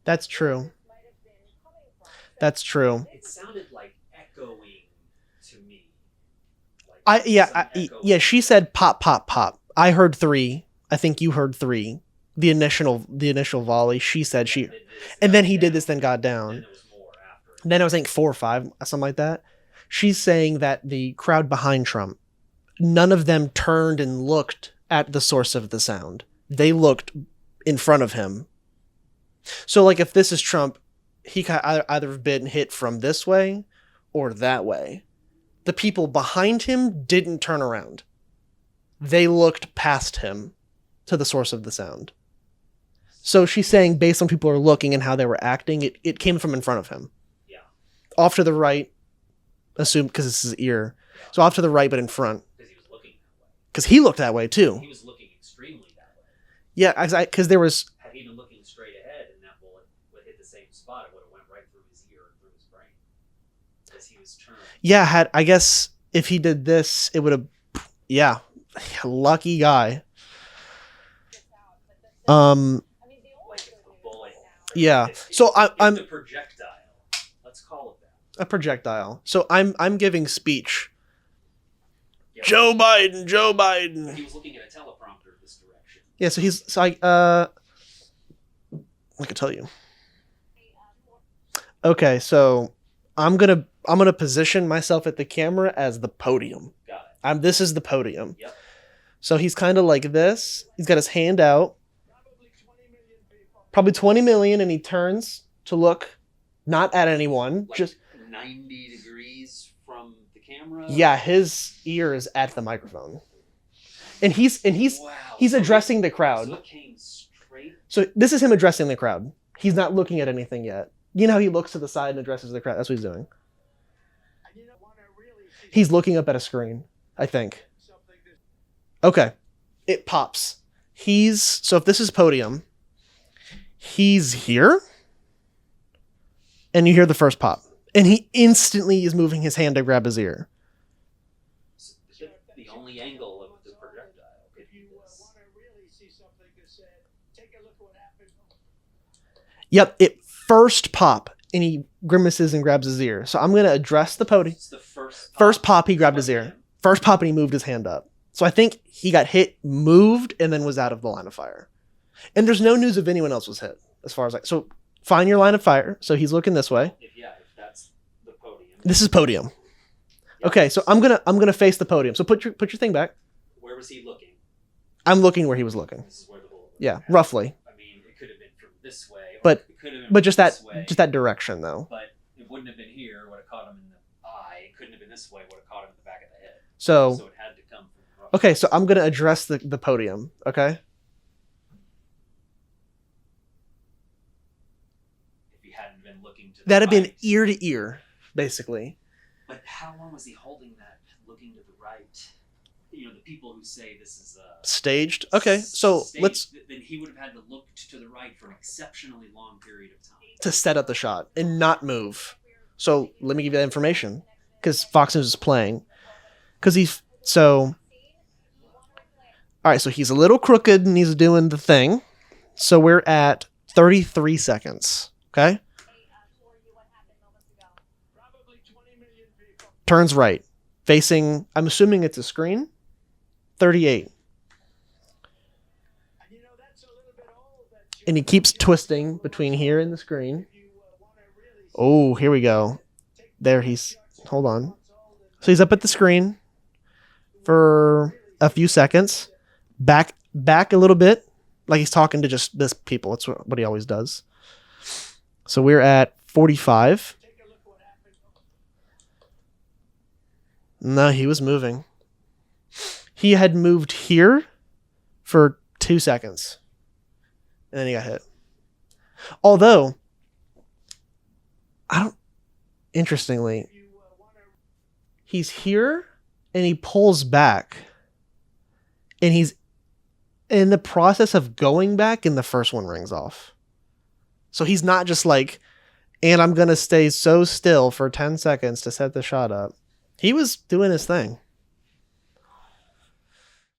That's true. That's true. It sounded like echoing to me. Yeah, she said pop, pop, pop. I heard 3. I think you heard 3. The initial volley. She said she, and then he did this, then got down. Then I was think 4 or 5, something like that. She's saying that the crowd behind Trump, none of them turned and looked at the source of the sound. They looked in front of him. So, like, if this is Trump, he could either have been hit from this way or that way. The people behind him didn't turn around. They looked past him to the source of the sound. So she's saying, based on people are looking and how they were acting, it came from in front of him. Yeah. Off to the right, assume because it's his ear. So off to the right, but in front. Because he was looking that way. Because he looked that way too. He was looking extremely that way. Yeah, because there was. Had he been looking straight ahead and that bullet would hit the same spot, it would have went right through his ear and through his brain. Because he was turned. Yeah, I guess if he did this, it would have. Yeah, lucky guy. Yeah. So I'm the projectile. Let's call it that. A projectile. So I'm giving speech. Yeah. Joe Biden. But he was looking at a teleprompter this direction. Yeah. So I can tell you. Okay. So I'm gonna position myself at the camera as the podium. Got it. This is the podium. Yep. So he's kind of like this. He's got his hand out. Probably 20 million, and he turns to look not at anyone, like just 90 degrees from the camera. Yeah, his ear is at the microphone. And he's Wow. addressing the crowd. So it came straight. So this is him addressing the crowd. He's not looking at anything yet. You know how he looks to the side and addresses the crowd? That's what he's doing. He's looking up at a screen, I think. Okay. It pops. So if this is podium, he's here, and you hear the first pop, and he instantly is moving his hand to grab his ear. The only angle of the projectile. Yep, it first pop, and he grimaces and grabs his ear. So I'm going to address the podium. It's the first pop, he grabbed his ear. First pop, and he moved his hand up. So I think he got hit, moved, and then was out of the line of fire. And there's no news of anyone else was hit, as far as so find your line of fire. So he's looking this way. If that's the podium. This is podium. Yep. Okay, so I'm gonna face the podium. So put your thing back. Where was he looking? I'm looking where he was looking. This is where the bullet. Yeah, roughly. I mean, it could have been from this way. But it could have been but just way, that direction though. But it wouldn't have been here. Would have caught him in the eye. It couldn't have been this way. Would have caught him in the back of the head. So it had to come from. Okay, so I'm gonna address the podium. Okay. That'd have been ear to ear, basically. But how long was he holding that, looking to the right? You know, the people who say this is staged. Okay, so staged, then he would have had to look to the right for an exceptionally long period of time to set up the shot and not move. So let me give you that information, because Fox News is playing. Because all right, so he's a little crooked and he's doing the thing. So we're at 33 seconds. Okay. Turns right, facing, I'm assuming it's a screen, 38. And he keeps twisting between here and the screen. Oh, here we go. There hold on. So he's up at the screen for a few seconds. Back a little bit, like he's talking to just this people. That's what he always does. So we're at 45. No, he was moving. He had moved here for 2 seconds. And then he got hit. Although, interestingly, he's here and he pulls back. And he's in the process of going back and the first one rings off. So he's not just like and I'm going to stay so still for 10 seconds to set the shot up. He was doing his thing.